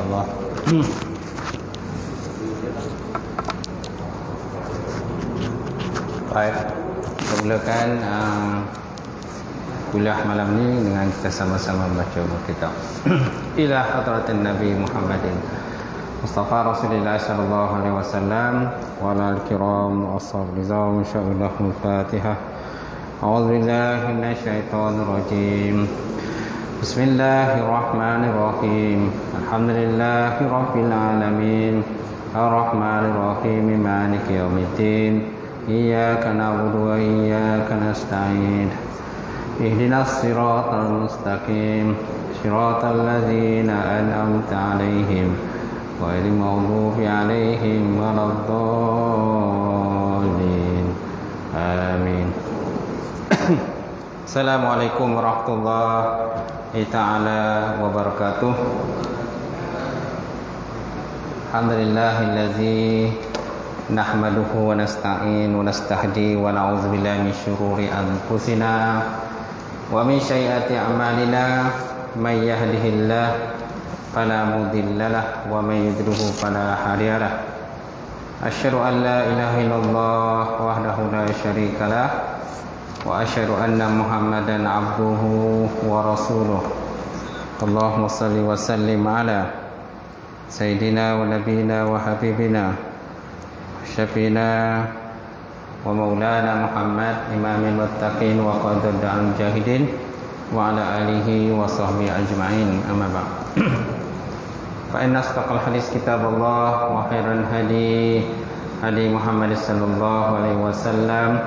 insyaallah. Baik, kita mulakan kuliah malam ni dengan kita sama-sama baca kitab ila hadratin Nabi Muhammadin Mustafa Rasulullah sallallahu alaihi wasallam wa ala al-kiram wa ashabihi insyaallah. Al-Fatihah. A'udzu billahi minasyaitonir rajim. Bismillahirrahmanirrahim. Alhamdulillahi rabbil alamin. Ar-Rahmanir Rahim. Maliki yaumiddin. Iyyaka na'budu wa iyyaka nasta'in. Ihdinas siratal mustaqim. Siratal ladzina an'amta 'alaihim ghairil maghdubi 'alaihim waladdallin. Amin. Assalamualaikum warahmatullahi ta'ala wabarakatuh. Alhamdulillahillazi nahmaduhu wa nasta'in wa nastahdi wa na'udzu billahi min syururi anfusina wa min sayyiati a'malina. May yahdihillahu fala mudhillalah wa may yudhlilhu fala hadiyalah. Asyhadu an la ilaha illallah wahdahu la syarikalah wa asyhadu anna Muhammadan abduhu wa rasuluh. Allahumma shalli wa sallim ala sayyidina wa nabiyina wa habibina syafiina wa maulana Muhammad imamil muttaqin wa qadud al-mujahidin wa ala alihi wa sahbihi ajma'in. Amma ba'd. Fa inna asdaqal hadis kitabullah wa khairal hadi hadi Muhammad sallallahu alaihi wasallam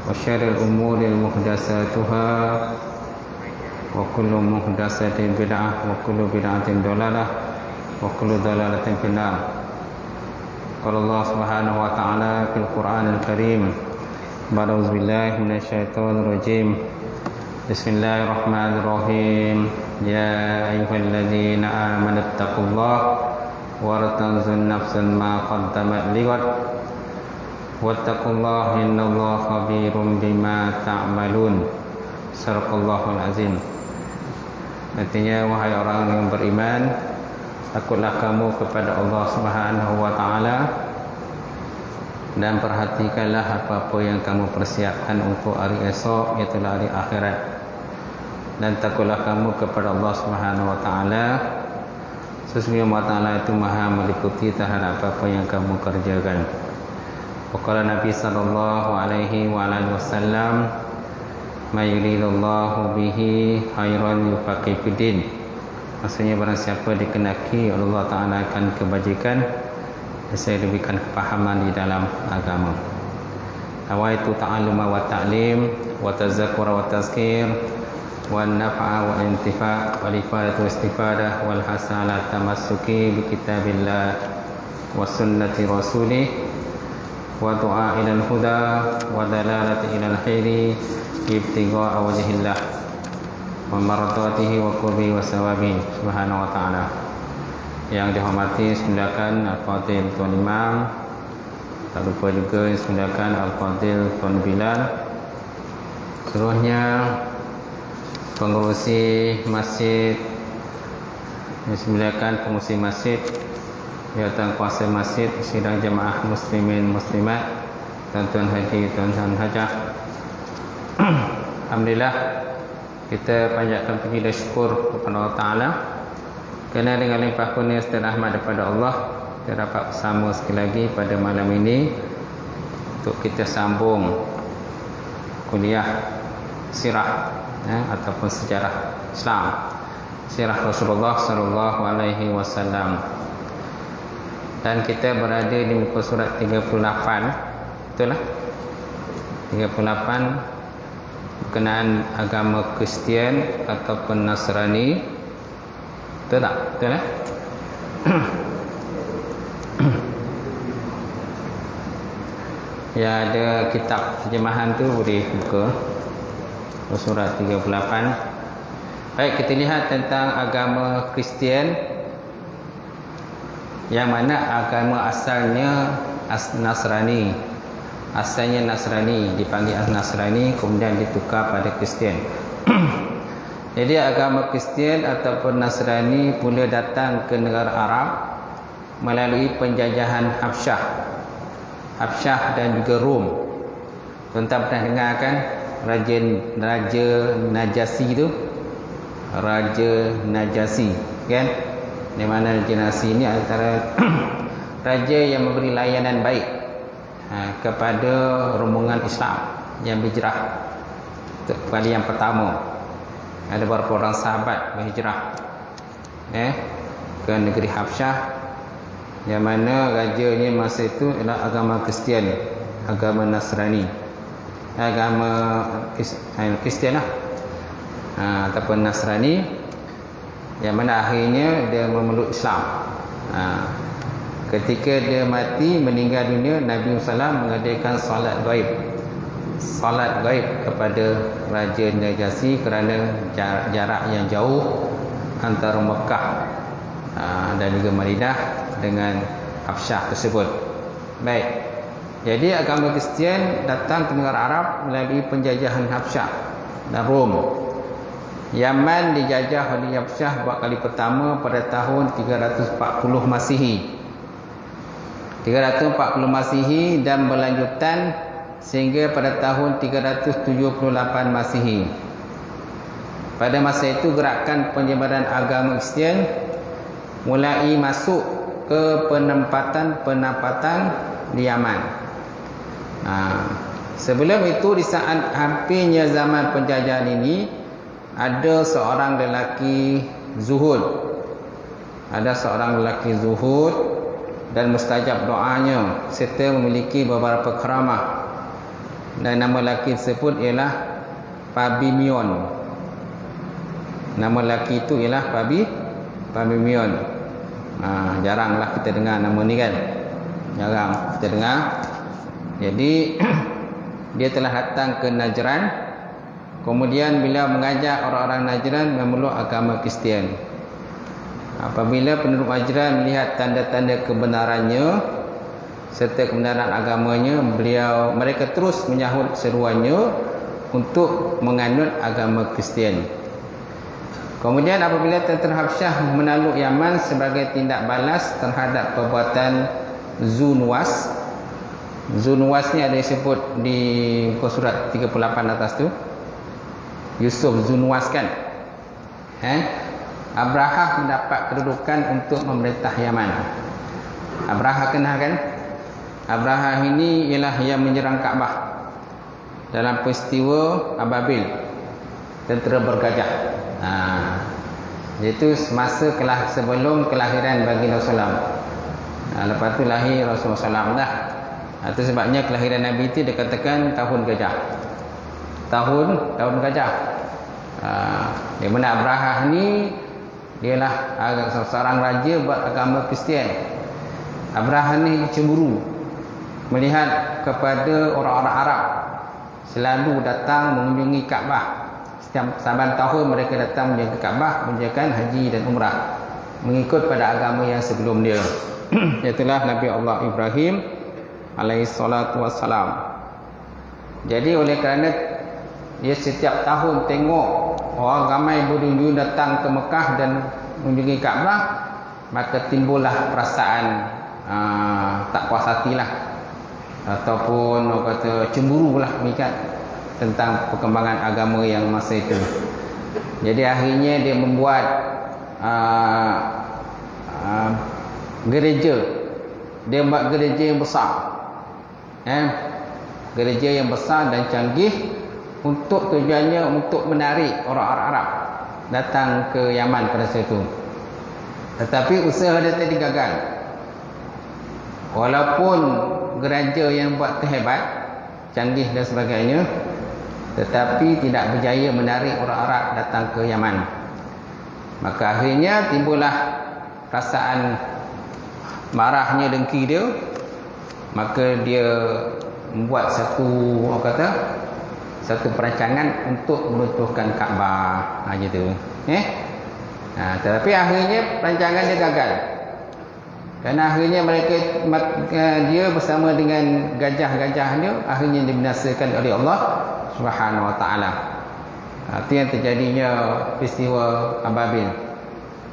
wa syarril umuri muhdatsatuha wa kullu muhdatsatin bid'ah wa kullu bid'atin dhalalah wa kullu dhalalatin finnar. Qala Allah Subhanahu wa ta'ala fil Qur'anil Karim. A'udzu billahi minasyaitonir rajim. Bismillahirrahmanirrahim. Ya ayyuhalladzina amanu taqullaha wa tanzur nafsun ma qaddamat lighad wattaqullaha innallaha khabirum bima ta'malun. Sadaqallahul azim. Artinya, wahai orang yang beriman, takutlah kamu kepada Allah Subhanahu wa ta'ala dan perhatikanlah apa-apa yang kamu persiapkan untuk hari esok, iaitu hari akhirat. Dan takutlah kamu kepada Allah Subhanahu wa ta'ala, sesungguhnya Allah Ta'ala itu maha meliputi terhadap apa-apa yang kamu kerjakan. Waqala Nabi sallallahu alaihi wa alihi wasallam, ma yuridullahu bihi khairan yufaqihu fiddin. Maksudnya, barang siapa dikenaki oleh Allah Ta'ala akan kebajikan, saya diberikan kepahaman di dalam agama. Nawaitu ta'alluma wa ta'lim wa tazakkura wa tazkir wa nafa'a wa intifa' wa ifadatu istifadah wal hasala tamassuki bi kitabillah wa sunnati rasulih wa du'a ilal huda wa dalalati ilal khairi ibtigha'a wajhillah wa maradatihi wa qurbi wa sawabi subhanahu wa ta'ala. Yang dihormati Sundakan Al-Fadhil Tuan Imam, tak lupa juga Sundakan Al-Fadhil Tuan Bilal, seluruhnya pengurusi masjid, Sundakan pengurusi masjid, jawatan kuasa masjid, sidang jemaah muslimin muslimat, tuan-tuan haji, tuan-tuan hajah. Alhamdulillah, kita panjatkan puji dan syukur kepada Allah Ta'ala kerana dengan limpah kurnia dan rahmat daripada Allah, kita dapat bersama sekali lagi pada malam ini untuk kita sambung kuliah sirah ataupun sejarah Islam, sirah Rasulullah sallallahu alaihi wasallam. Dan kita berada di muka surat 38, betul lah? 38 berkenaan agama Kristian ataupun Nasrani. Betul tak? Betul lah? Ya, ada kitab terjemahan tu boleh buka surat 38. Baik, kita lihat tentang agama Kristian, yang mana agama asalnya Nasrani. Asalnya Nasrani, dipanggil Nasrani, kemudian ditukar pada Kristian. Jadi agama Kristian ataupun Nasrani mula datang ke negara Arab melalui penjajahan Habsyah dan juga Rom. Tuan-tuan pernah dengar kan Raja Najasi itu? Raja Najasi kan? Di mana Raja Najasi ini antara raja yang memberi layanan baik kepada rombongan Islam yang berhijrah kali yang pertama. Ada beberapa orang sahabat berhijrah ke negeri Habsyah, yang mana rajanya masa itu adalah agama Kristian, agama Nasrani, agama Kristian lah, ataupun Nasrani, yang mana akhirnya dia memeluk Islam. Ketika dia mati, meninggal dunia, Nabi SAW mengadakan solat gaib kepada Raja Najasi kerana jarak yang jauh antara Mekah dan juga Madinah dengan Habsyah tersebut. Baik. Jadi agama Kristian datang ke negara Arab melalui penjajahan Habsyah dan Rom. Yaman dijajah oleh Habsyah buat kali pertama pada tahun 340 Masihi. 340 Masihi dan berlanjutan sehingga pada tahun 378 Masihi. Pada masa itu gerakan penyebaran agama Kristian mulai masuk ke penempatan di Yaman. Sebelum itu, di saat hampirnya zaman penjajahan ini, ada seorang lelaki zuhud. Dan mustajab doanya serta memiliki beberapa karamah. Dan nama lelaki tersebut ialah Pabimion. Nama lelaki itu ialah Pabimion. Jaranglah kita dengar nama ni kan. Jarang kita dengar. Jadi dia telah datang ke Najran. Kemudian beliau mengajak orang-orang Najran memeluk agama Kristian. Apabila penduduk Najran melihat tanda-tanda kebenarannya serta kebenaran agamanya, mereka terus menyahut seruannya untuk menganut agama Kristian. Kemudian apabila tentera Habsyah menakluk Yaman sebagai tindak balas terhadap perbuatan Zunuwas. Zunuwas ni ada disebut di surat 38 atas tu. Yusuf Zunuwas kan. Abraha mendapat kedudukan untuk memerintah Yaman. Abraha kenal kan? Abraha ini ialah yang menyerang Kaabah dalam peristiwa Ababil, tentera bergajah. Itu semasa sebelum kelahiran bagi Rasulullah. Lepas tu lahir Rasulullah SAW dah. Itu sebabnya kelahiran Nabi itu dikatakan tahun gajah. Tahun gajah. Di mana Abraha ni dialah seorang raja buat agama Kristian. Abraha ni cemburu melihat kepada orang-orang Arab selalu datang mengunjungi Kaabah. Setiap saban tahun mereka datang menjaga Kaabah, menjalankan haji dan umrah mengikut pada agama yang sebelum dia. Itulah Nabi Allah Ibrahim alaihi salatu wassalam. Jadi oleh kerana dia setiap tahun tengok orang ramai berkunjung datang ke Mekah dan mengunjungi Kaabah, maka timbullah perasaan tak puas hatilah, ataupun orang kata cemburu lah mengikat tentang perkembangan agama yang masa itu. Jadi akhirnya dia membuat gereja. Dia buat gereja yang besar, gereja yang besar dan canggih, untuk tujuannya untuk menarik orang-orang Arab datang ke Yaman pada saat itu. Tetapi usaha dia tadi gagal. Walaupun gereja yang buat terhebat, canggih dan sebagainya, tetapi tidak berjaya menarik orang Arab datang ke Yaman. Maka akhirnya timbullah perasaan marahnya, dengki dia. Maka dia membuat satu perancangan untuk meruntuhkan Kaabah gitu. Tetapi akhirnya perancangan dia gagal. Kerana akhirnya dia bersama dengan gajah-gajah dia akhirnya dibinasakan oleh Allah Subhanahu Wa Taala. Itu yang terjadinya peristiwa Ababil.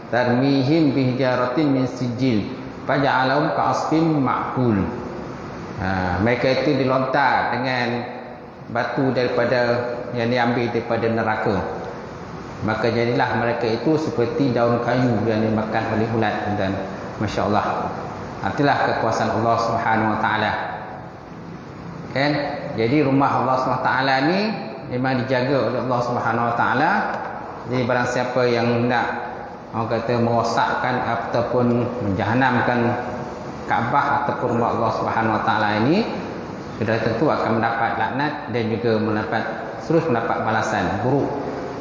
Tarmihim bihijaratin min sijil faja'alahum ka'asfin ma'kul. Mereka itu dilontar dengan batu daripada yang diambil daripada neraka. Maka jadilah mereka itu seperti daun kayu yang dimakan oleh ulat. Dan Masya Allah, itulah kekuasaan Allah Subhanahu Wa Taala. Kan? Jadi rumah Allah Subhanahu Wa Taala ni memang dijaga oleh Allah Subhanahu Wa Taala. Jadi barang siapa yang nak, orang kata, merosakkan ataupun menjahanamkan Kaabah ataupun rumah Allah Subhanahu Wa Taala ini, sudah tentu akan mendapat laknat dan juga terus mendapat balasan buruk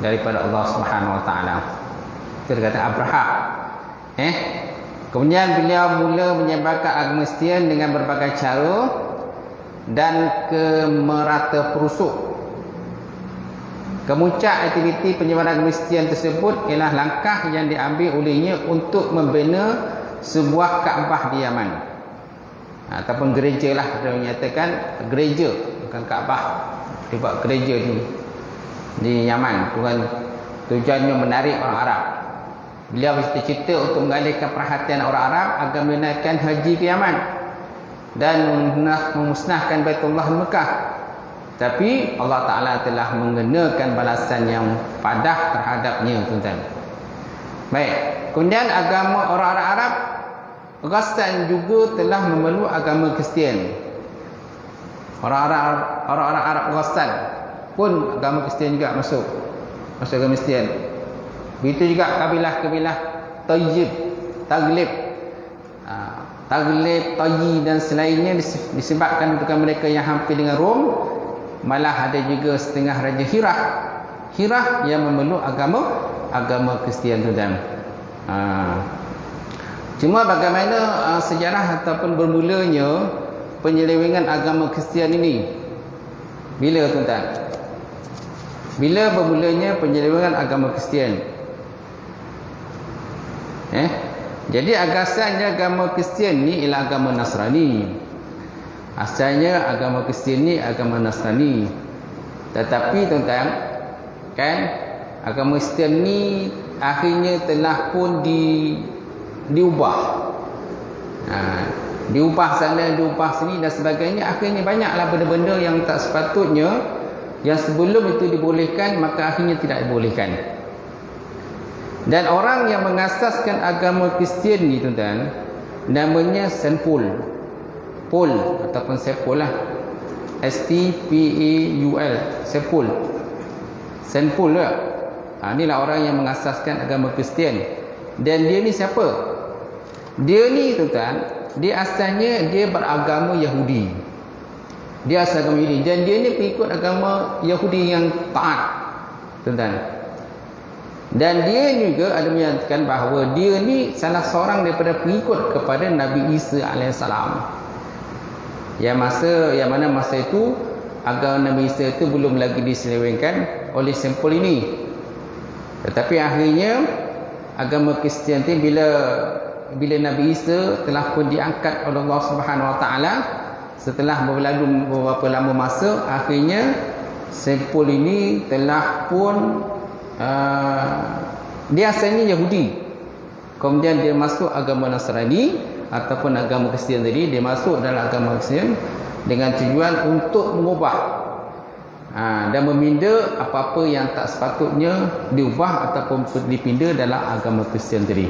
daripada Allah Subhanahu Wa Taala. Itu kata Abraha. Kemudian beliau mula menyebarkan agama Kristian dengan berbagai cara dan ke merata perusuk. Kemuncak aktiviti penyebaran agama Kristian tersebut ialah langkah yang diambil olehnya untuk membina sebuah Kaabah di Yaman, ataupun gereja lah. Dia menyatakan gereja, bukan Kaabah. Dia buat gereja di Yaman. Tujuannya menarik orang Arab. Beliau bercita-cita untuk mengalihkan perhatian orang Arab agar menaikkan haji ke Yaman dan memusnahkan Baitullah Mekah. Tapi Allah Ta'ala telah mengenakan balasan yang padah terhadapnya, tuan-tuan. Baik. Kemudian agama orang Arab Ghassan juga telah memeluk agama Kristian. Orang-orang Arab Ghassan pun agama Kristian juga masuk agama Kristian. Begitu juga kabilah-kabilah Tayyib, Taglib, Tayyi dan selainnya disebabkan bukan mereka yang hampir dengan Rom. Malah ada juga setengah raja Hirah yang memeluk agama Kristian, tuan-tuan. Cuma bagaimana sejarah ataupun bermulanya penyelewengan agama Kristian ini? Bila, tuan-tuan? Bila bermulanya penyelewengan agama Kristian? Jadi asalnya agama Kristian ni ialah agama Nasrani. Asalnya agama Kristian ni agama Nasrani. Tetapi, tuan-tuan, kan, agama Kristian ni akhirnya telah pun diubah. Diubah sana, diubah sini dan sebagainya. Akhirnya banyaklah benda-benda yang tak sepatutnya, yang sebelum itu dibolehkan, maka akhirnya tidak dibolehkan. Dan orang yang mengasaskan agama Kristian ni, tuan-tuan, namanya Saint Paul ataupun Sepul lah. S-T-P-A-U-L, Sepul. Saint Paul lah. Inilah orang yang mengasaskan agama Kristian. Dan dia ni siapa? Dia ni, tuan-tuan, dia asalnya dia beragama Yahudi. Dia asal agama Yahudi. Dan dia ni pengikut agama Yahudi yang taat, tuan-tuan. Dan dia juga ada menyatakan bahawa dia ni salah seorang daripada pengikut kepada Nabi Isa AS. Yang mana masa itu agama Nabi Isa itu belum lagi diselewengkan oleh Sampul ini. Tetapi akhirnya agama Kristian itu bila Nabi Isa telah pun diangkat oleh Allah Subhanahu Wa Taala, setelah berlalu beberapa lama masa, akhirnya Sampul ini telah pun dia asalnya Yahudi, kemudian dia masuk agama Nasrani ataupun agama Kristian tadi. Dia masuk dalam agama Kristian dengan tujuan untuk mengubah dan meminda apa-apa yang tak sepatutnya diubah ataupun dipinda dalam agama Kristian tadi.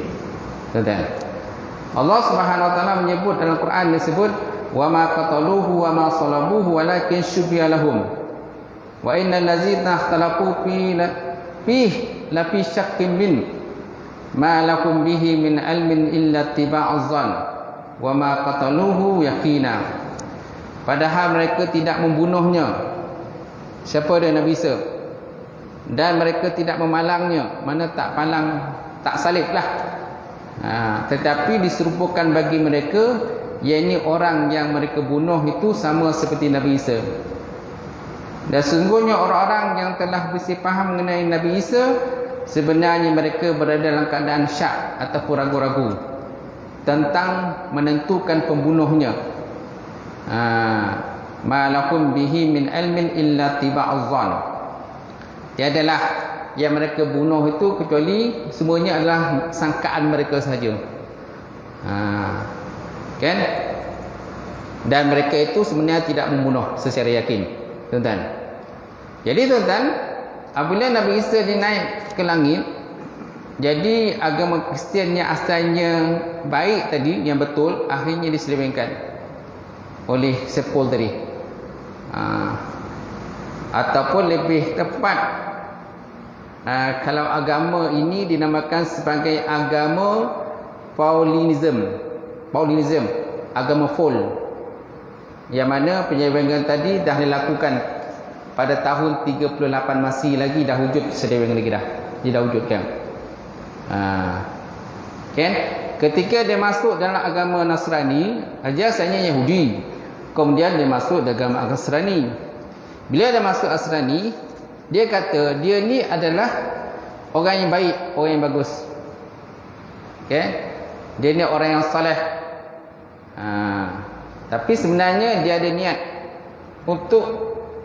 Tuan-tuan, Allah Subhanahu Wa Taala menyebut dalam Quran, disebut wa ma qataluhu wa ma salabuhu walakin syubbiha lahum wa innal ladzina ikhtalafu fihi la fi syakkin min ma lakum bihi min ilmin illa tiba'az zan wa ma qataluhu yaqina. Padahal mereka tidak membunuhnya. Siapa dia? Nabi Isa. Dan mereka tidak memalangnya. Mana tak palang, tak salib lah. Tetapi diserupakan bagi mereka, yakni orang yang mereka bunuh itu sama seperti Nabi Isa. Dan sesungguhnya orang-orang yang telah bersih faham mengenai Nabi Isa, sebenarnya mereka berada dalam keadaan syak ataupun ragu-ragu tentang menentukan pembunuhnya. Ma lakum bihi min ilmin illa tiba'az zan. Tiadalah yang mereka bunuh itu kecuali semuanya adalah sangkaan mereka sahaja. Kan? Dan mereka itu sebenarnya tidak membunuh secara yakin, tuan-tuan. Jadi tuan-tuan, apabila Nabi Isa dia naik ke langit, jadi agama Kristian yang asalnya baik tadi, yang betul, akhirnya diselewengkan oleh sepul tadi. Ataupun lebih tepat, kalau agama ini dinamakan sebagai agama Paulinism, agama Paul, yang mana penyelewengan tadi dah dilakukan pada tahun 38 Masih lagi, dah wujud selewengan lagi dah. Dia dah wujudkan. Kan? Ketika dia masuk dalam agama Nasrani, asalnya Yahudi. Kemudian dia masuk dalam agama Nasrani. Bila dia masuk Nasrani, dia kata dia ni adalah orang yang baik, orang yang bagus. Okay? Dia ni orang yang soleh. Tapi sebenarnya dia ada niat untuk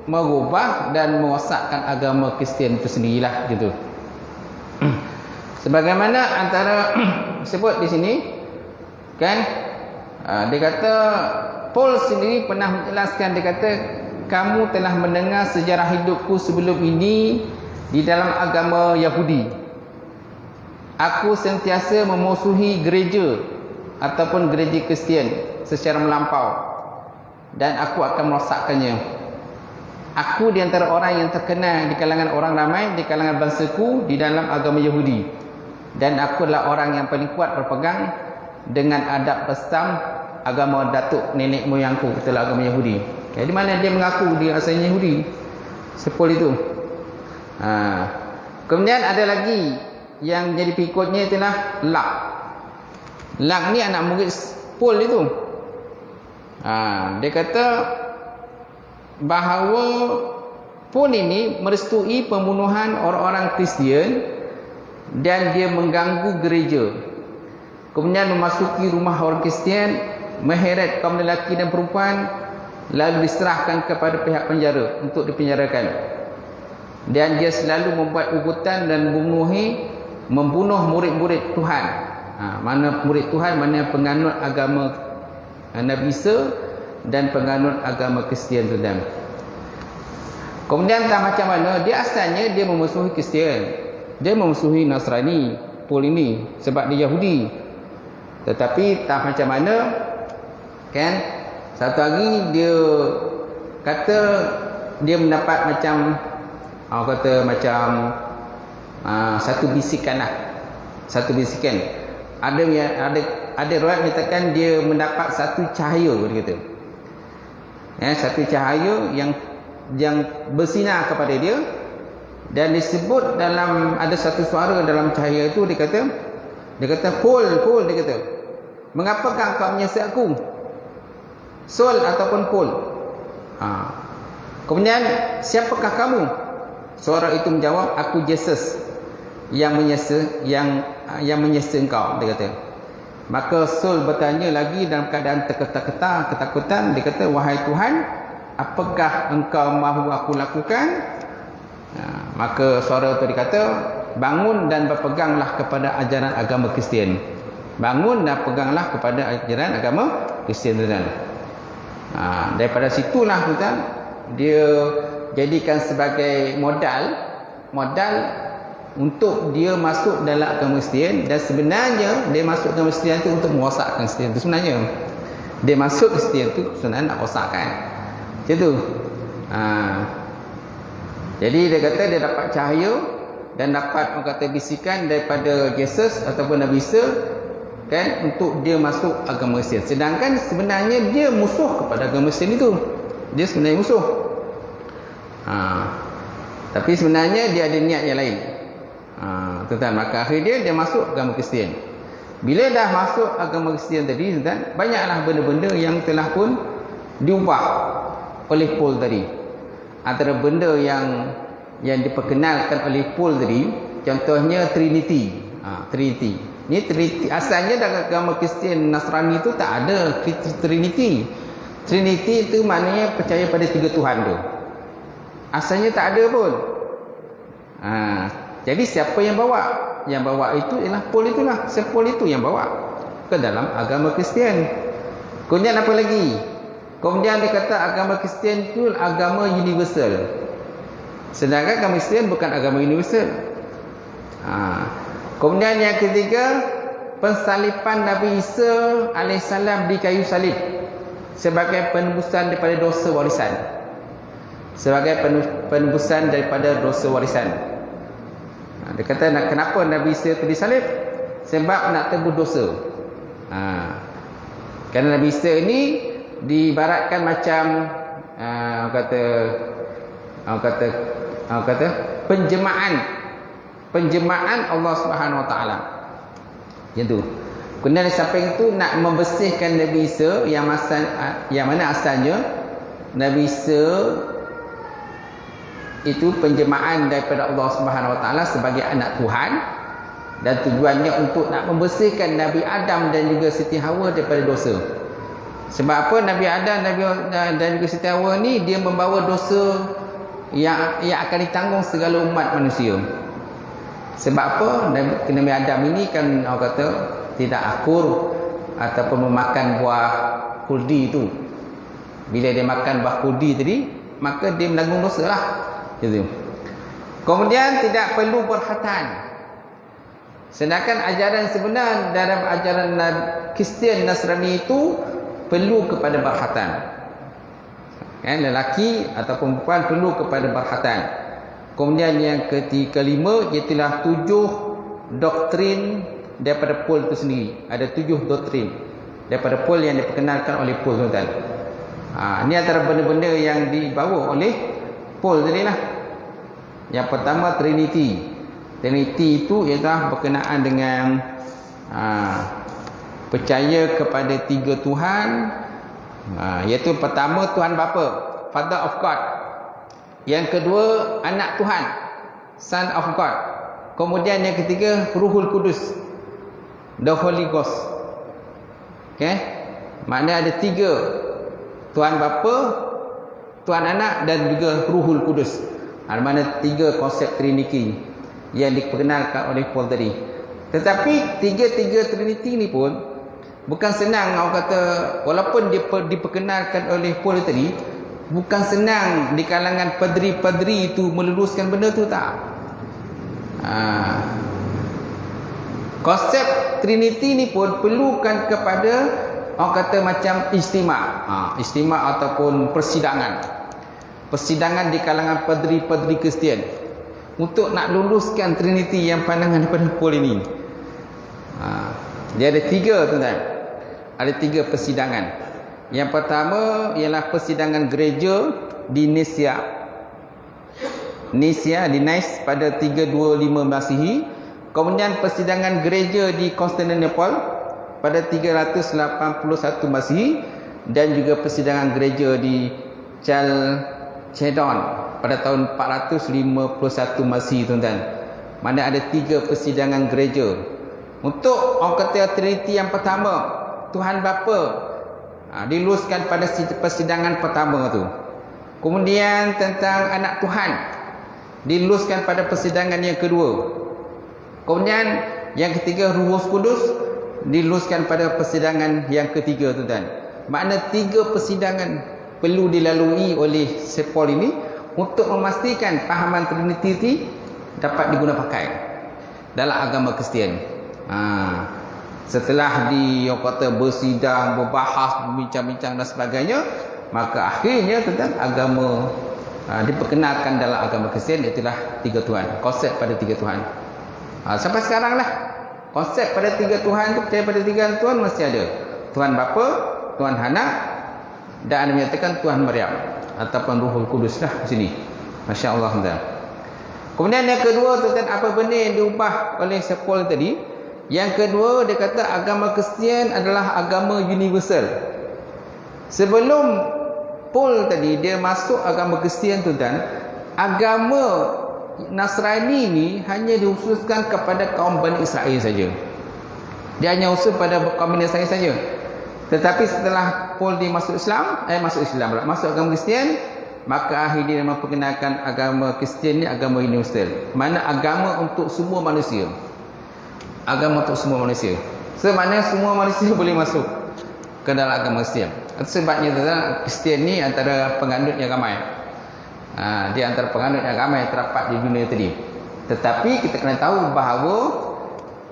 merubah dan merosakkan agama Kristian itu sendirilah gitu. Sebagaimana antara sebut di sini kan, dia kata Paul sendiri pernah menjelaskan, dia kata kamu telah mendengar sejarah hidupku sebelum ini di dalam agama Yahudi. Aku sentiasa memusuhi gereja ataupun gereja Kristian secara melampau, dan aku akan merosakkannya. Aku di antara orang yang terkenal di kalangan orang ramai di kalangan bangsaku di dalam agama Yahudi, dan aku adalah orang yang paling kuat berpegang dengan adab pesam agama datuk nenek moyangku, itulah agama Yahudi. Jadi mana dia mengaku dia asalnya Yahudi, sepul itu. Kemudian ada lagi yang jadi pengikutnya, itulah Lak. Lak ni anak murid Paul itu. Dia kata bahawa Paul ini merestui pembunuhan orang-orang Kristian dan dia mengganggu gereja. Kemudian memasuki rumah orang Kristian, mengheret kaum lelaki dan perempuan, lalu diserahkan kepada pihak penjara untuk dipenjarakan. Dan dia selalu membuat ugutan dan membunuh murid-murid Tuhan. Mana murid Tuhan, mana penganut agama Nabi Isa dan penganut agama Kristian tu. Dan kemudian tak macam mana, dia asalnya dia memusuhi Kristian, dia memusuhi Nasrani, Paul ini, sebab dia Yahudi. Tetapi tak macam mana kan, satu hari dia kata dia mendapat macam satu bisikan lah. Satu bisikan. Ada riwayat menyatakan dia mendapat satu cahaya, dia kata. Satu cahaya yang bersinar kepada dia, dan disebut dalam, ada satu suara dalam cahaya itu, dia kata Paul, dia kata, mengapakah kau menyiasat aku, Saul ataupun Paul? Kemudian siapakah kamu? Suara itu menjawab, aku Yesus yang menyiasa engkau, dia kata. Maka Saul bertanya lagi dalam keadaan ketakutan, dia kata, wahai Tuhan, apakah engkau mahu aku lakukan? Maka suara itu dikata, bangun dan berpeganglah kepada ajaran agama Kristian. Bangun dan peganglah kepada ajaran agama Kristian. Daripada situlah tuan, dia jadikan sebagai modal untuk dia masuk dalam agama Kristian. Dan sebenarnya dia masuk agama Kristian itu untuk merosakkan Kristian itu. Sebenarnya dia masuk Kristian itu sebenarnya nak rosakkan macam tu. Jadi dia kata dia dapat cahaya dan dapat orang kata bisikan daripada Yesus ataupun Nabi Isa kan, untuk dia masuk agama Kristian. Sedangkan sebenarnya dia musuh kepada agama Kristian itu. Dia sebenarnya musuh. Tapi sebenarnya dia ada niat yang lain. Tuan-tuan, maka akhirnya dia masuk agama Kristian. Bila dah masuk agama Kristian tadi, tuan-tuan, banyaklah benda-benda yang telah pun diubah oleh Paul tadi. Antara benda yang diperkenalkan oleh Paul tadi, contohnya Trinity. Trinity. Ini Trinity asalnya dalam agama Kristian Nasrani itu tak ada Trinity. Trinity itu maknanya percaya pada 3 Tuhan tu. Asalnya tak ada pun. Jadi siapa yang bawa? Yang bawa itu ialah Paul itulah. Paul itu yang bawa ke dalam agama Kristian. Kemudian apa lagi? Kemudian dia kata agama Kristian itu agama universal. Sedangkan agama Kristian bukan agama universal. Kemudian yang ketiga, pensalipan Nabi Isa alaihissalam di kayu salib sebagai penebusan daripada dosa warisan. Sebagai penebusan daripada dosa warisan. Dia kata kenapa Nabi Isa itu disalib? Sebab nak tebus dosa. Kerana Nabi Isa ini diibaratkan macam kata penjemahan Allah Subhanahu Wa Taala. Yang tu. Kemudian di samping itu nak membersihkan Nabi Isa yang mana asalnya Nabi Isa itu penjemahan daripada Allah Subhanahu Wa Taala sebagai anak Tuhan, dan tujuannya untuk nak membersihkan Nabi Adam dan juga Siti Hawa daripada dosa. Sebab apa? Nabi Adam dan juga Siti Hawa ni dia membawa dosa yang akan ditanggung segala umat manusia. Sebab apa? Nabi Adam ini kan orang kata tidak akur ataupun memakan buah kuldi itu. Bila dia makan buah kuldi tadi, maka dia menanggung dosa lah. Gitu. Kemudian tidak perlu berkhatan. Sedangkan ajaran sebenar dalam ajaran Kristian Nasrani itu perlu kepada berkhatan. Lelaki ataupun perempuan perlu kepada berkhatan. Kemudian yang kelima, ialah 7 doktrin daripada Paul itu sendiri. Ada 7 doktrin daripada Paul yang diperkenalkan oleh Paul, tuan-tuan. Ini antara benda-benda yang dibawa oleh Paul tadi lah. Yang pertama, Trinity. Trinity itu ialah berkenaan dengan percaya kepada 3 Tuhan. Iaitu pertama, Tuhan Bapa, Father of God. Yang kedua, Anak Tuhan, Son of God. Kemudian yang ketiga, Ruhul Kudus, the Holy Ghost. Maknanya ada 3, Tuhan Bapa, Tuhan Anak dan juga Ruhul Kudus. Mana 3 konsep Trinity yang diperkenalkan oleh Paul tadi. Tetapi 3 Trinity ni pun bukan senang. Orang kata walaupun dia diperkenalkan oleh Paul tadi, bukan senang di kalangan padri-padri itu meluluskan benda tu, tak. Konsep Trinity ni pun perlukan kepada orang kata macam istimak ataupun persidangan di kalangan padri-padri Kristian untuk nak luluskan Trinity yang pandangan daripada Paul ini. Dia ada 3, tuan-tuan. Ada 3 persidangan. Yang pertama ialah persidangan gereja di Nicea di Nice pada 325 Masihi. Kemudian persidangan gereja di Constantinople pada 381 Masihi, dan juga persidangan gereja di Chalcedon pada tahun 451 Masihi, tuan-tuan. Mana ada 3 persidangan gereja. Untuk orang kata Trinity yang pertama, Tuhan Bapa, diluluskan pada persidangan pertama tu. Kemudian tentang Anak Tuhan diluluskan pada persidangan yang kedua. Kemudian yang ketiga, Ruh Kudus diluluskan pada persidangan yang ketiga, tuan-tuan. Makna 3 persidangan perlu dilalui oleh Paul ini untuk memastikan pahaman Trinity dapat diguna pakai dalam agama Kristian. Setelah orang kata bersidang, berbahas, bincang-bincang dan sebagainya, maka akhirnya tentang agama diperkenalkan dalam agama Kristian, ialah 3 Tuhan. Konsep pada 3 Tuhan. Sampai sekarang lah konsep pada 3 Tuhan tu, percaya pada 3 Tuhan masih ada. Tuhan Bapa, Tuhan Anak, dan ada menyatakan Tuhan Maryam ataupun Ruhul Kudus lah di sini. Masya Allah. Kemudian yang kedua, tuan-tuan, apa benda yang diubah oleh Paul tadi? Yang kedua, dia kata agama Kristian adalah agama universal. Sebelum Paul tadi dia masuk agama Kristian, tuan-tuan, agama Nasrani ni hanya dikhususkan kepada kaum Bani Israel saja. Dia hanya usul pada kaum Bani Israel saja. Tetapi setelah Paul dia masuk agama Kristian, maka akhirnya memperkenalkan agama Kristian ni agama universal. Mana agama untuk semua manusia. Agama untuk semua manusia. Semana semua manusia boleh masuk ke dalam agama Kristian. Sebabnya Kristian ni antara penganut yang ramai. Dia antara penganut yang ramai terdapat di dunia tadi. Tetapi kita kena tahu bahawa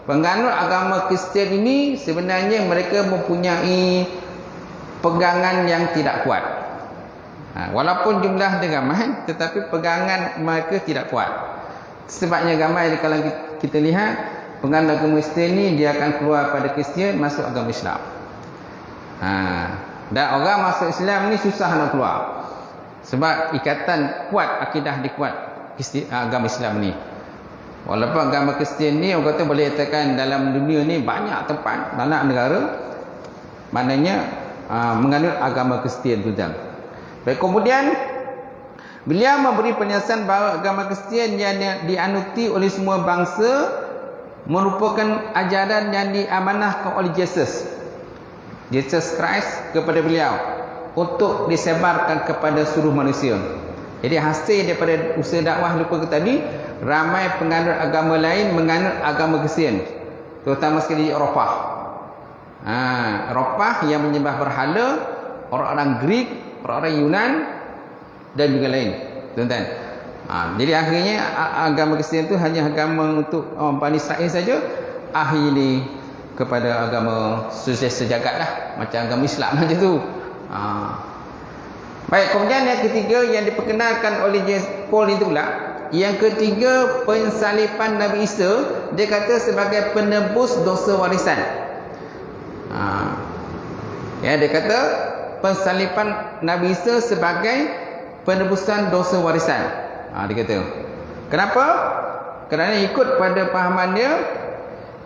penganut agama Kristian ini sebenarnya mereka mempunyai pegangan yang tidak kuat. Walaupun jumlah dia ramai, tetapi pegangan mereka tidak kuat. Sebabnya ramai kalau kita lihat penganut agama Kristian ni dia akan keluar pada Kristian masuk agama Islam. Dan orang masuk Islam ni susah nak keluar. Sebab ikatan kuat, akidah dia kuat agama Islam ni. Walaupun agama Kristian ni orang kata boleh katakan dalam dunia ni banyak tempat, banyak negara maknanya menganut agama Kristian tu dan. Baik, kemudian beliau memberi penjelasan bahawa agama Kristian yang dianuti oleh semua bangsa merupakan ajaran yang diamanahkan oleh Jesus Christ kepada beliau untuk disebarkan kepada seluruh manusia. Jadi hasil daripada usaha dakwah lupa tadi, ramai penganut agama lain menganut agama Kristian, terutama sekali di Eropah. Eropah yang menyembah berhala, orang-orang Greek, orang-orang Yunan dan juga lain, tuan-tuan. Jadi akhirnya agama Kristian itu hanya agama untuk orang Bani Israel saja. Akhirnya kepada agama sejagat lah, macam agama Islam macam tu. Baik, kemudian yang ketiga yang diperkenalkan oleh Paul itu pula, yang ketiga pensalipan Nabi Isa, dia kata sebagai penebus dosa warisan. Ya, dia kata pensalipan Nabi Isa sebagai penebusan dosa warisan. Dia kata. Kenapa? Kerana ikut pada pahamannya,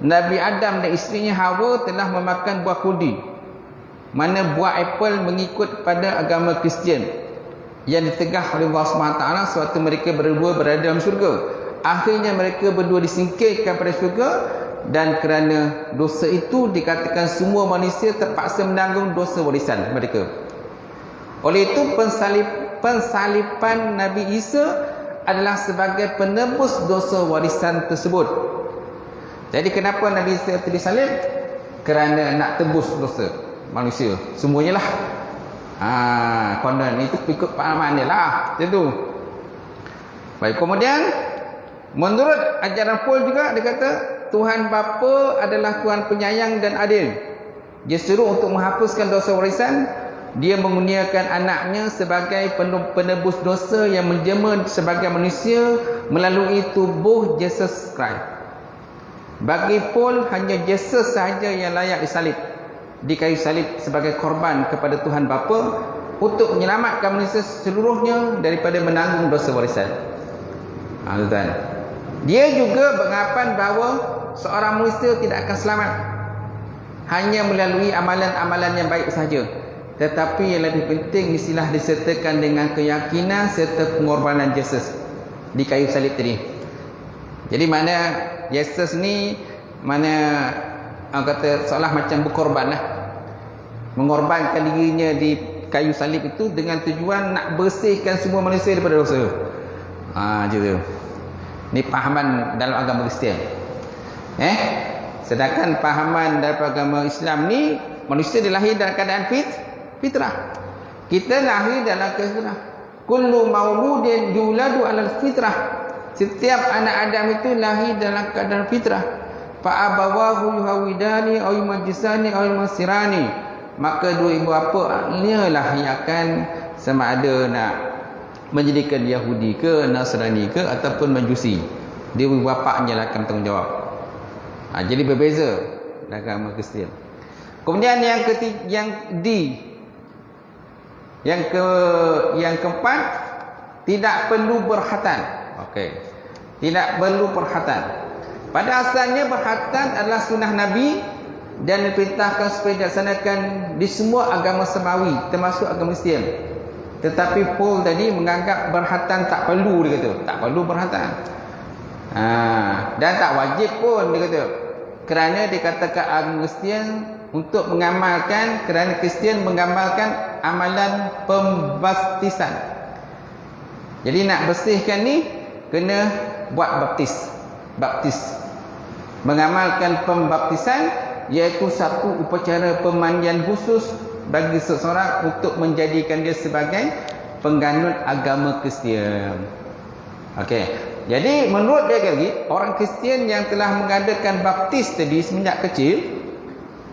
Nabi Adam dan isterinya Hawa telah memakan buah kuldi, mana buah apple mengikut pada agama Kristian yang ditegah oleh Allah SWT sewaktu mereka berdua berada dalam syurga. Akhirnya mereka berdua disingkirkan pada syurga, dan kerana dosa itu dikatakan semua manusia terpaksa menanggung dosa warisan mereka. Oleh itu pensalipan Nabi Isa adalah sebagai penebus dosa warisan tersebut. Jadi kenapa Nabi Isa disalib? Kerana nak tebus dosa manusia semuanya lah. Konon itu ikut pahaman dia lah, macam tu. Baik, kemudian menurut ajaran Paul juga dia kata Tuhan Bapa adalah Tuhan penyayang dan adil. Dia seru untuk menghapuskan dosa warisan. Dia mengurniakan anaknya sebagai penebus dosa yang menjelma sebagai manusia melalui tubuh Jesus Christ. Bagi Paul, hanya Jesus sahaja yang layak disalib di kayu salib sebagai korban kepada Tuhan Bapa untuk menyelamatkan manusia seluruhnya daripada menanggung dosa warisan. Dia juga beranggapan bahawa seorang manusia tidak akan selamat hanya melalui amalan-amalan yang baik sahaja, tetapi yang lebih penting mestilah disertakan dengan keyakinan serta pengorbanan Yesus di kayu salib tadi. Jadi mana Yesus ni mana orang kata seolah macam berkorban lah, mengorbankan dirinya di kayu salib itu dengan tujuan nak bersihkan semua manusia daripada dosa. Macam tu. Ni pahaman dalam agama Kristian. Sedangkan pahaman dalam agama Islam ni, manusia dilahir dalam keadaan fitrah. Kita lahir dalam fitrah. Kullu mauludin yuladu alal fitrah. Setiap anak Adam itu lahir dalam keadaan fitrah. Fa abawahu yuhawidani aw yumajjisani aw yumasirani. Maka dua ibu bapa lah yang akan sama ada nak menjadikan Yahudi ke, Nasrani ke ataupun Majusi. Dia ibu bapanya lah akan bertanggungjawab. Jadi berbeza dalam agama Kristian. Kemudian yang ketiga, yang keempat, tidak perlu berkhatan. Okey. Tidak perlu berkhatan. Pada asalnya berkhatan adalah sunnah Nabi dan diperintahkan supaya dilaksanakan di semua agama samawi termasuk agama Kristian. Tetapi Paul tadi menganggap berkhatan tak perlu, dia kata. Tak perlu berkhatan. Dan tak wajib pun, dia kata. Kerana dikatakan agama Kristian untuk mengamalkan, kerana Kristian mengamalkan amalan pembaptisan. Jadi nak bersihkan ni kena buat baptis. Mengamalkan pembaptisan iaitu satu upacara pemandian khusus bagi seseorang untuk menjadikan dia sebagai pengganut agama Kristian. Okey. Jadi menurut dia lagi, orang Kristian yang telah mengadakan baptis tadi semenjak kecil,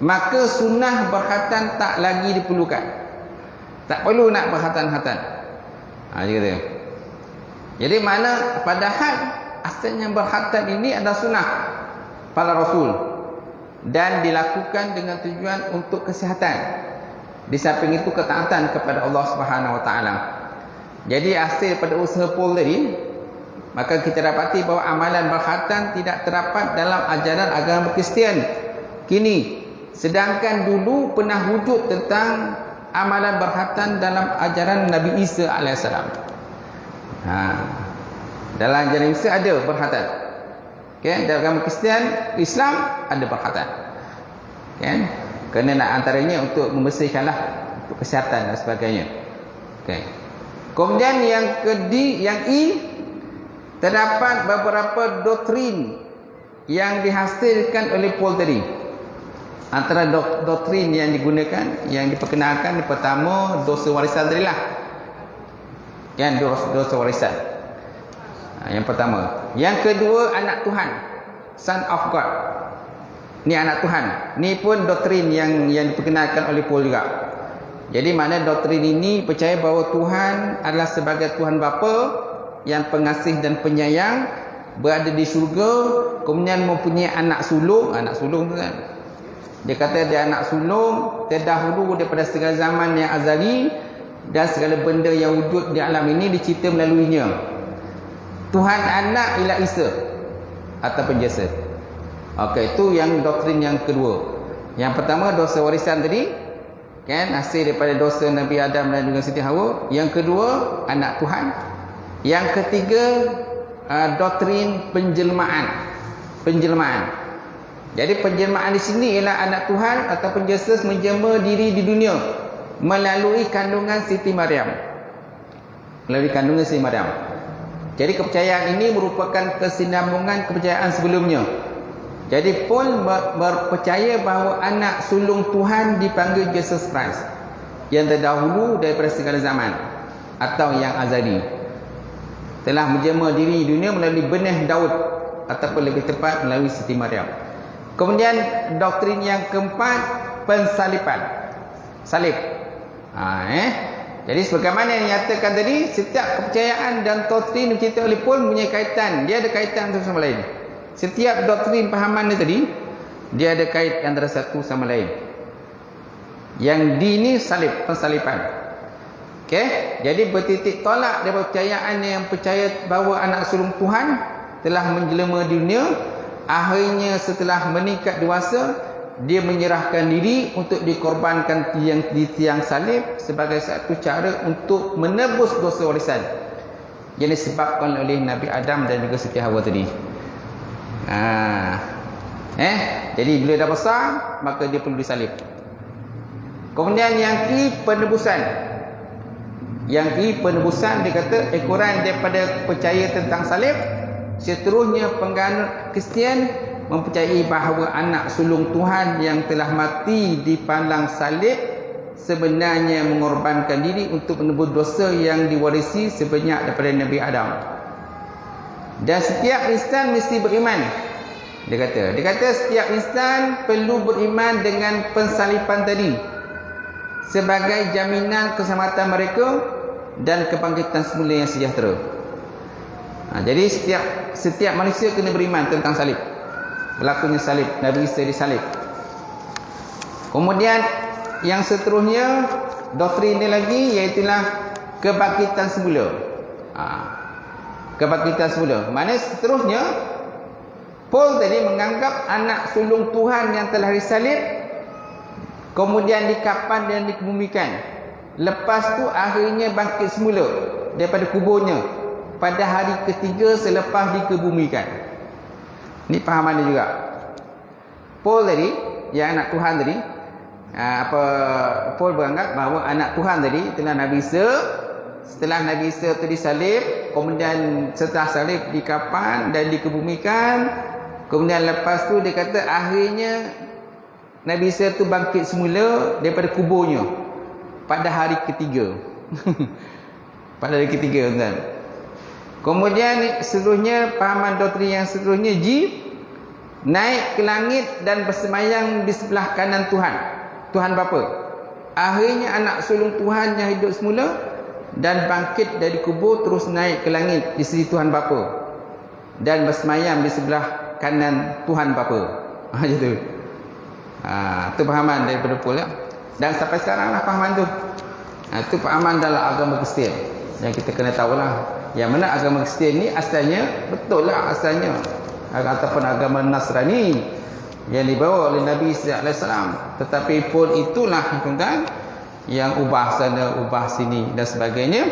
maka sunnah berkhatan tak lagi diperlukan. Tak perlu nak berkhatan-khatan. Dia kata. Jadi mana padahal asalnya berkhatan ini adalah sunnah para rasul dan dilakukan dengan tujuan untuk kesihatan. Di samping itu ketaatan kepada Allah Subhanahu Wa Taala. Jadi hasil pada usaha Paul tadi, maka kita dapati bahawa amalan berkhatan tidak terdapat dalam ajaran agama Kristian kini, sedangkan dulu pernah wujud tentang amalan berkhatan dalam ajaran Nabi Isa AS. Dalam ajaran Isa ada berkhatan. Okay? Dalam agama Kristian, Islam ada berkhatan. Okay? Kerana nak antaranya untuk membersihkanlah, untuk kesihatan dan sebagainya. Okay. Kemudian yang terdapat beberapa doktrin yang dihasilkan oleh Paul tadi. Antara doktrin yang digunakan, yang diperkenalkan, pertama dosa warisan tadi lah. Kan, dosa warisan. Yang pertama. Yang kedua, anak Tuhan, Son of God. Ni anak Tuhan. Ni pun doktrin yang diperkenalkan oleh Paul juga. Jadi mana doktrin ini percaya bahawa Tuhan adalah sebagai Tuhan Bapa yang pengasih dan penyayang, berada di syurga, kemudian mempunyai anak sulung. Anak sulung tu kan, dia kata dia anak sulung terdahulu daripada segala zaman yang azali, dan segala benda yang wujud di alam ini dicipta melaluinya. Tuhan anak ialah Isa ataupun Yesus. Okey, itu yang doktrin yang kedua. Yang pertama dosa warisan tadi, kan, hasil daripada dosa Nabi Adam dan juga Siti Hawa. Yang kedua, anak Tuhan. Yang ketiga, doktrin penjelmaan. Jadi penjelmaan di sini ialah anak Tuhan ataupun Yesus menjelma diri di dunia melalui kandungan Siti Maryam. Jadi kepercayaan ini merupakan kesinambungan kepercayaan sebelumnya. Jadi Paul berpercaya bahawa anak sulung Tuhan dipanggil Jesus Christ, yang terdahulu daripada segala zaman atau yang azali, telah menjelma diri dunia melalui benih Daud, ataupun lebih tepat melalui Siti Maryam. Kemudian doktrin yang keempat, pensalipan, salib. Jadi sebagaimana yang dinyatakan tadi, setiap kepercayaan dan doktrin diceritakan oleh Paul mempunyai kaitan. Dia ada kaitan satu sama lain. Setiap doktrin pahaman ni tadi, dia ada kait antara satu sama lain. Yang di ini salib, pensalipan. Okey, jadi bertitik tolak daripada kepercayaan yang percaya bahawa anak sulung Tuhan telah menjelma di dunia. Akhirnya setelah meningkat dewasa, dia menyerahkan diri untuk dikorbankan di tiang salib sebagai satu cara untuk menebus dosa warisan yang disebabkan oleh Nabi Adam dan juga Siti Hawa tadi. Jadi bila dah besar, maka dia perlu disalib. Kemudian yang penebusan. Dia kata ekoran daripada percaya tentang salib. Seterusnya pengganut Kristian mempercayai bahawa anak sulung Tuhan yang telah mati di pandang salib sebenarnya mengorbankan diri untuk menebus dosa yang diwarisi sebanyak daripada Nabi Adam. Dan setiap insan mesti beriman. Dia kata setiap insan perlu beriman dengan pensalipan tadi sebagai jaminan keselamatan mereka dan kebangkitan semula yang sejahtera. Jadi setiap manusia kena beriman tentang salib, berlakunya salib, Nabi Isa disalib. Kemudian yang seterusnya, doktrin ini lagi, iaitulah kebangkitan semula. Kebangkitan semula. Mana seterusnya, Paul tadi menganggap anak sulung Tuhan yang telah disalib, kemudian dikapan dan dikebumikan. Lepas tu akhirnya bangkit semula daripada kuburnya pada hari ketiga selepas dikebumikan. Ini pahaman dia juga. Paul tadi, yang anak Tuhan tadi, Paul beranggap bahawa anak Tuhan tadi telah Nabi Isa. Setelah Nabi Isa itu disalib, kemudian setelah salib dikafan dan dikebumikan, kemudian lepas tu dia kata akhirnya Nabi Isa tu bangkit semula daripada kuburnya pada hari ketiga. Pada hari ketiga, tuan. Kemudian seterusnya pahaman doktrin yang seterusnya naik ke langit dan bersemayam di sebelah kanan Tuhan. Tuhan Bapa. Akhirnya anak sulung Tuhan yang hidup semula dan bangkit dari kubur terus naik ke langit di sisi Tuhan Bapa dan bersemayam di sebelah kanan Tuhan Bapa. Macam tu. Itu pahaman daripada pula. Dan sampai sekarang lah pahaman tu. Itu pahaman dalam agama Kristian yang kita kena tahulah. Yang mana agama Kristian ni asalnya betul lah asalnya ataupun agama Nasrani yang dibawa oleh Nabi sallallahu alaihi wasallam, tetapi pun itulah tuan-tuan yang ubah sana ubah sini dan sebagainya.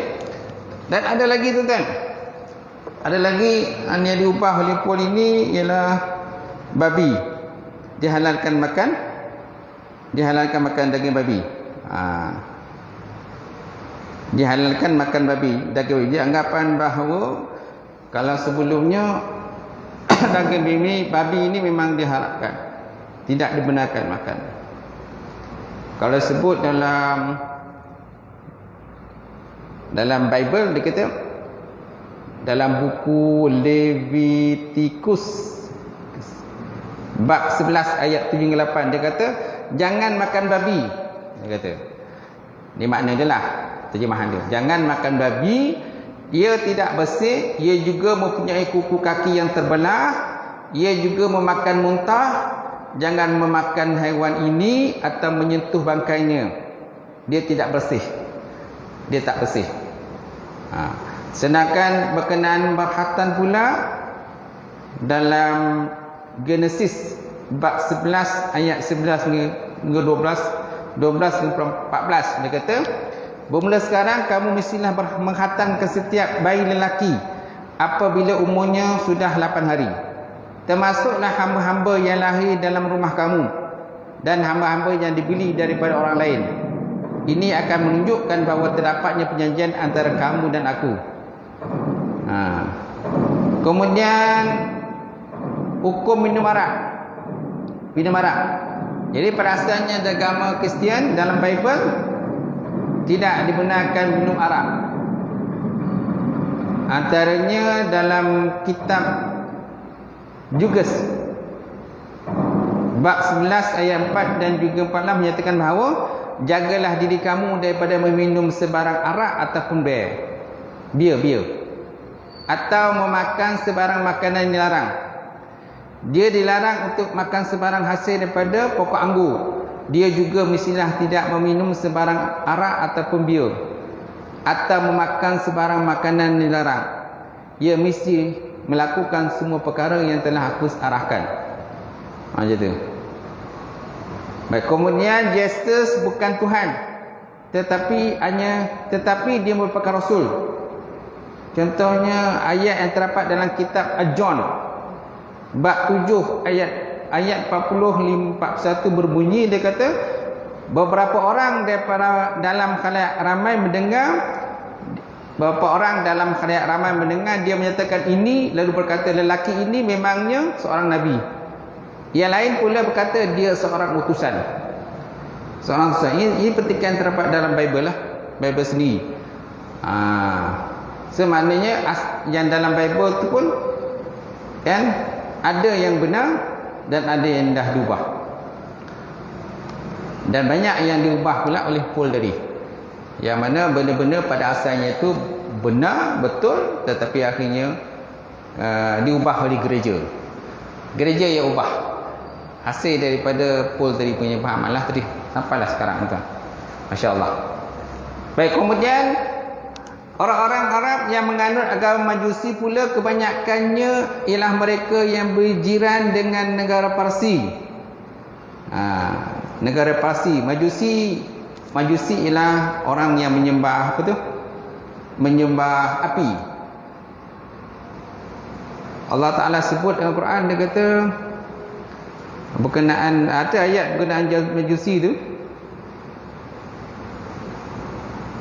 Dan ada lagi tuan-tuan, ada lagi yang diubah oleh pun ini ialah babi. Dihalalkan makan daging babi. Dihalalkan makan babi, daging babi. Dia anggapan bahawa kalau sebelumnya daging babi ini memang diharapkan, tidak dibenarkan makan. Kalau sebut dalam Bible, dia kata dalam buku Leviticus bab 11 ayat 7 hingga 8, dia kata jangan makan babi. Dia kata ni makna je lah terjemahan dia. Jangan makan babi, ia tidak bersih, ia juga mempunyai kuku kaki yang terbelah, ia juga memakan muntah. Jangan memakan haiwan ini atau menyentuh bangkainya, dia tidak bersih, dia tak bersih. Sedangkan berkenaan berkhatan pula dalam Genesis bab 11 ayat 11 hingga 12 hingga 14, dia kata bermula sekarang kamu mestilah mengkhatam ke setiap bayi lelaki apabila umurnya sudah 8 hari, termasuklah hamba-hamba yang lahir dalam rumah kamu dan hamba-hamba yang dibeli daripada orang lain. Ini akan menunjukkan bahawa terdapatnya perjanjian antara kamu dan aku. Kemudian hukum minum arak. Jadi pada asalnya agama Kristian dalam Bible tidak dibenarkan minum arak. Antaranya dalam kitab Juges bab 11 ayat 4 dan juga 14 menyatakan bahawa jagalah diri kamu daripada meminum sebarang arak ataupun bir atau memakan sebarang makanan yang dilarang. Dia dilarang untuk makan sebarang hasil daripada pokok anggur. Dia juga mestilah tidak meminum sebarang arak ataupun bir atau memakan sebarang makanan yang dilarang. Ia mesti melakukan semua perkara yang telah aku arahkan. Macam tu. Baik, kemudian Yesus bukan Tuhan, tetapi dia merupakan Rasul. Contohnya ayat yang terdapat dalam kitab John bab 7 ayat 40-41 berbunyi, dia kata beberapa orang daripada dalam khalayak ramai mendengar. Beberapa orang dalam khalayak ramai mendengar dia menyatakan ini, lalu berkata lelaki ini memangnya seorang nabi. Yang lain pula berkata dia seorang utusan. Ini petikan terdapat dalam Bible lah, Bible sendiri. Maknanya yang dalam Bible tu pun kan ada yang benar dan ada yang dah diubah. Dan banyak yang diubah pula oleh Paul tadi. Yang mana benda-benda pada asalnya itu benar, betul, tetapi akhirnya diubah oleh gereja. Gereja yang ubah. Hasil daripada Paul tadi punya pahaman lah tadi. Sampailah sekarang tuan. Masya Allah. Baik, kemudian orang-orang Arab yang menganut agama Majusi pula kebanyakannya ialah mereka yang berjiran dengan negara Parsi. Negara Parsi, Majusi ialah orang yang menyembah apa tu? Menyembah api. Allah Ta'ala sebut dalam Quran, dia kata berkenaan, ada ayat berkenaan Majusi tu.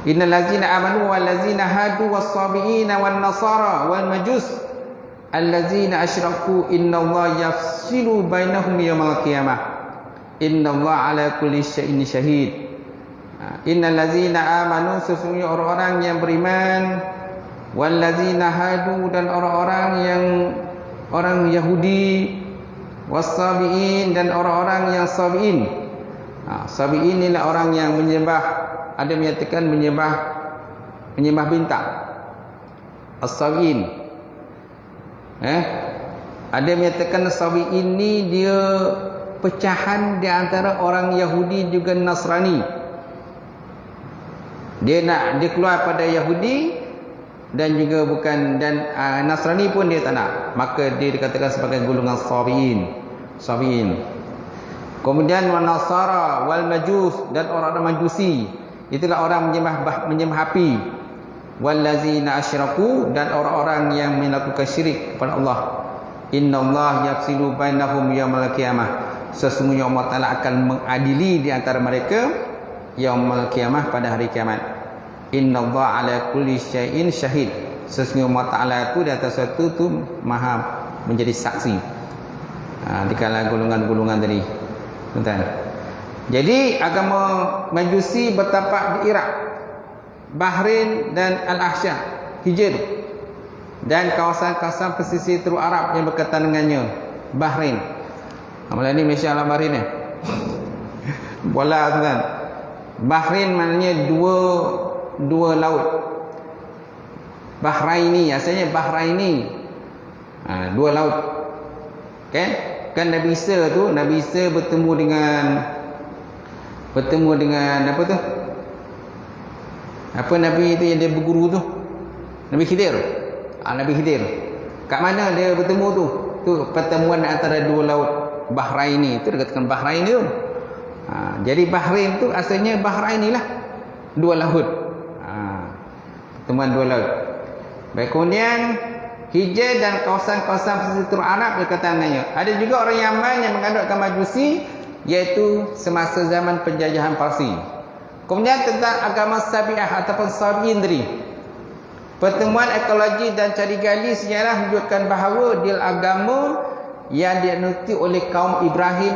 Innal ladzina amanu wal ladzina hadu was-sabiina wan nasara wal majus alladzina asyraku innallaha yafsilu bainahum yaumil qiyamah innallaha ala kulli syai'in syahid. Innal ladzina amanu, sesungguhnya orang-orang yang beriman, wal ladzina hadu, dan orang-orang yang orang Yahudi, was-sabiin, dan orang-orang yang sabiin. Sabiin inilah orang yang menyembah, ada menyatakan menyembah bintang. As-sabiin. Ada menyatakan sabiin ni dia pecahan di antara orang Yahudi juga Nasrani. Dia keluar pada Yahudi dan juga bukan, dan Nasrani pun dia tak nak, maka dia dikatakan sebagai golongan sabiin. Kemudian wan nasara wal majus, dan orang-orang majusi, itulah orang menyembah api. Wal ladzina asyraku, dan orang-orang yang melakukan syirik kepada Allah. Innallaha yafsilu bainahum yaumil qiyamah, sesungguhnya Allah Taala akan mengadili di antara mereka yaumil qiyamah, pada hari kiamat. Innallaha ala kulli syai'in syahid, sesungguhnya Allah Taala itu di atas sesuatu tu maha menjadi saksi. Di kalangan golongan-golongan tadi, tuan-tuan. Jadi agama Majusi bertapak di Iraq, Bahrain dan Al-Ahsyah, Hijr, dan kawasan-kawasan pesisir Teluk Arab yang berkaitan dengannya, Bahrain. Malah ni Malaysia dalam Bahrain ni. Bola, tuan-tuan. Bahrain maknanya dua laut. Bahraini, asalnya Bahraini. Dua laut. Kan Nabi Isa tu, Nabi Isa bertemu dengan apa tu? Apa Nabi tu yang dia berguru tu? Nabi Khidir. Nabi Khidir. Kat mana dia bertemu tu? Tu pertemuan antara dua laut Bahraini. Itu dikatakan Bahrain tu. Jadi Bahrain tu asalnya Bahraini lah. Dua laut. Pertemuan dua laut. Baik, kemudian Hijr dan kawasan-kawasan pesisir Teluk Arab dikatakannya. Ada juga orang Yaman yang mengandalkan Majusi, iaitu semasa zaman penjajahan Parsi. Kemudian tentang agama Sabi'ah ataupun Sabi'in tadi. Pertemuan ekologi dan cari gali sejarah menunjukkan bahawa dia agama yang dianuti oleh kaum Ibrahim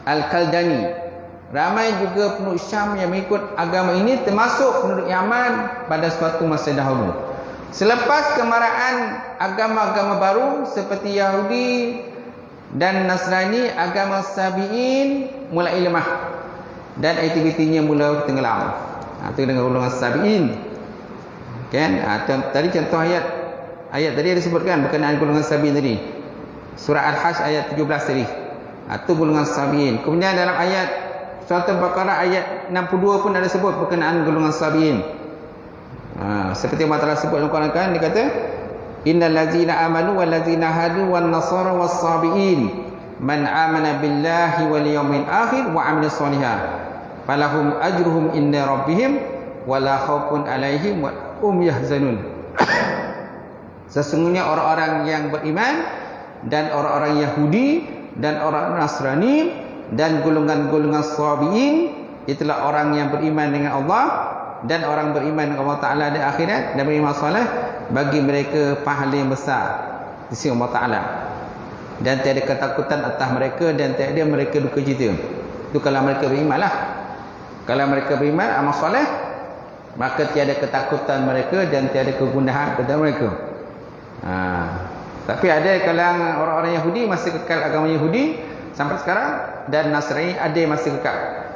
Al-Kaldani. Ramai juga penduduk Syam yang mengikut agama ini, termasuk penduduk Yaman pada suatu masa dahulu. Selepas kemarahan agama-agama baru seperti Yahudi dan Nasrani, agama Sabi'in mulai lemah dan aktivitinya mula tenggelam. Itu dengan golongan Sabi'in. Kan? Tadi contoh ayat tadi ada sebutkan berkenaan golongan Sabi'in tadi. Surah Al-Hajj ayat 17 tadi. Itu golongan Sabi'in. Kemudian dalam ayat Surah Al-Baqarah ayat 62 pun ada sebut berkenaan golongan Sabi'in. Seperti yang Allah sebut dalam Quran kan, dia kata innal ladzina amanu wal ladzina hadu wan nasara was sabiin man amana billahi wal yawmil akhir wa amila shalihan falahum ajruhum inda rabbihim wala khaufun alaihim wa hum yahzanun. Sesungguhnya orang-orang yang beriman dan orang-orang Yahudi dan orang Nasrani dan golongan-golongan sabiin, itulah orang yang beriman dengan Allah dan orang beriman kepada Allah Ta'ala di akhirat dan beriman soleh, bagi mereka pahala yang besar di sisi Allah Ta'ala, dan tiada ketakutan atas mereka dan tiada mereka duka cita. Itu kalau mereka beriman lah. Kalau mereka beriman amal soleh, maka tiada ketakutan mereka dan tiada kegundahan kepada mereka. Tapi ada kalangan orang-orang Yahudi masih kekal agama Yahudi sampai sekarang, dan Nasrani ada yang masih kekal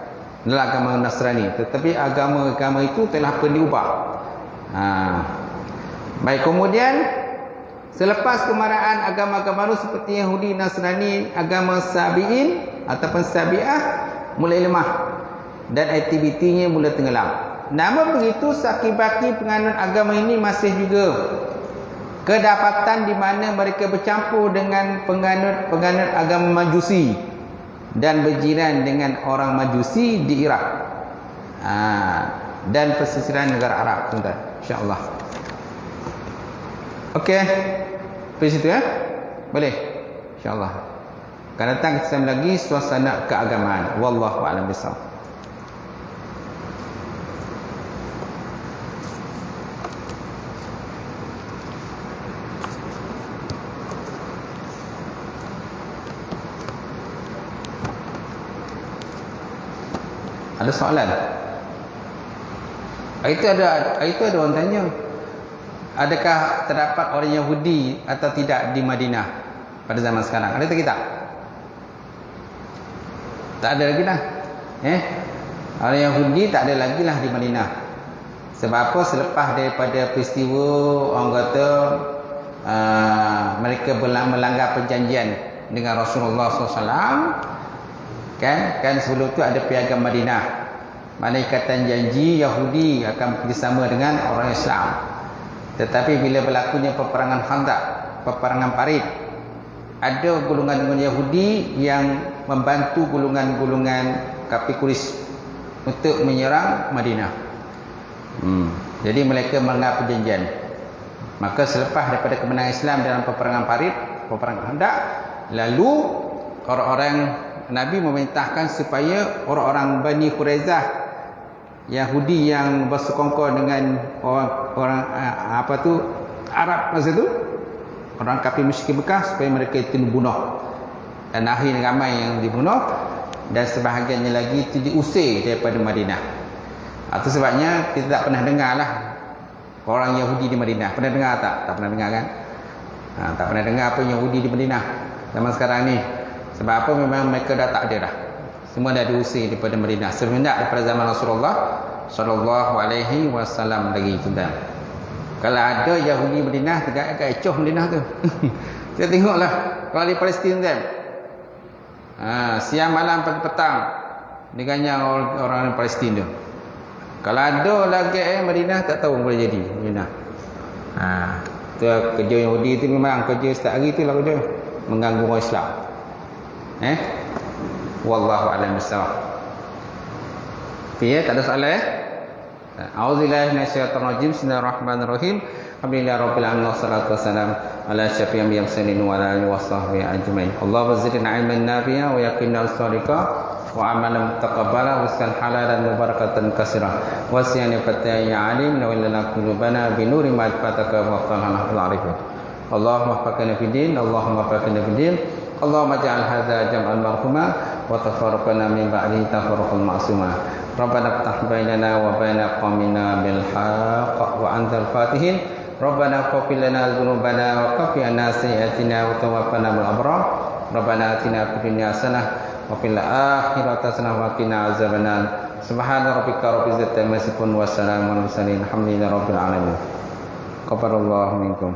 dalam agama Nasrani, tetapi agama-agama itu telah pun diubah. Baik, kemudian selepas kemarahan agama-agama baru seperti Yahudi, Nasrani, agama Sabi'in ataupun Sabi'ah mulai lemah dan aktivitinya mula tenggelam. Namun begitu, sakibaki penganut agama ini masih juga kedapatan di mana mereka bercampur dengan penganut agama Majusi dan berjiran dengan orang Majusi di Iraq dan pesisiran negara Arab, tuan-tuan, insya-Allah. Okey, sampai situ ya, boleh, insya-Allah. Akan datang kita lagi suasana keagamaan. Wallahu a'lam bishawab. Ada soalan? Itu ada orang tanya, adakah terdapat orang Yahudi atau tidak di Madinah pada zaman sekarang? Ada tak kita? Tak ada lagi dah. Orang Yahudi tak ada lagi lah di Madinah. Sebab apa? Selepas daripada peristiwa orang kata mereka melanggar perjanjian dengan Rasulullah SAW, kan sebelum tu ada piagam Madinah. Mana ikatan janji Yahudi akan bersama dengan orang Islam. Tetapi bila berlakunya peperangan Khandaq, peperangan Parit, ada golongan-golongan Yahudi yang membantu golongan-golongan kafir Quraisy untuk menyerang Madinah. Jadi mereka melanggar perjanjian. Maka selepas daripada kemenangan Islam dalam peperangan Parit, peperangan Khandaq, lalu orang-orang Nabi memerintahkan supaya orang-orang Bani Quraizah, Yahudi yang bersekongkol dengan orang Arab masa tu, orang kafir musyrik Mekah, supaya mereka itu dibunuh. Dan akhirnya ramai yang dibunuh dan sebahagiannya lagi itu diusir daripada Madinah. Itu sebabnya kita tak pernah dengar lah orang Yahudi di Madinah. Pernah dengar tak? Tak pernah dengar kan? Tak pernah dengar apa Yahudi di Madinah zaman sekarang ni. Sebab apa? Memang mereka dah tak ada dah. Semua dah diusir daripada Madinah. Sebenarnya daripada zaman Rasulullah sallallahu alaihi wasallam lagi tu dah. Kalau ada Yahudi Madinah, agak ecoh Madinah tu. Kita tengoklah kalau di Palestin kan. Siang malam pagi petang dengannya orang Palestin tu. Kalau ada lagi Madinah, tak tahu boleh jadi Madinah. Tu kerja Yahudi tu memang kerja setiap hari tu lah kerja mengganggu orang Islam. Wallahu a'lam bissawab. Tak ada soalan A'udzubillahi minasyaitonir rajim. Bismillahirrahmanirrahim. Alhamdulillah rabbil alamin wassalatu wassalamu ala asyrafil anbiya'i mursalin wa ala alihi washabbihi ajmain. Allahumma zidna ilman nafi'a wa yaqina as-sadiqa wa amalan mutaqabbala wa rizqan halalan mubarakatan katsira wa siyana fataya alim wa lana qulubana bi nuri ma'rifataka wa qalana fil arifin. Allahumma faqina fid din, Allahumma faqina fid din. Allahumma ja'al hadza jam'an marhuma wa tafarraqana min ba'di tafarruqan ma'suma. Rabbana iftah bainana wa baina qaumina bil haqq wa antal fatihin. Rabbana ighfir lana dzunubana wa kaffir 'anna sayyi'atina wa tawaffana bil abrar. Rabbana atina fid dunya hasanah wa fil akhirati hasanah wa qina azabannar. Subhana rabbika rabbil izzati amma yasifun wa salamun alal mursalin. Alhamdulillahi rabbil alamin. Qabarallahu minkum.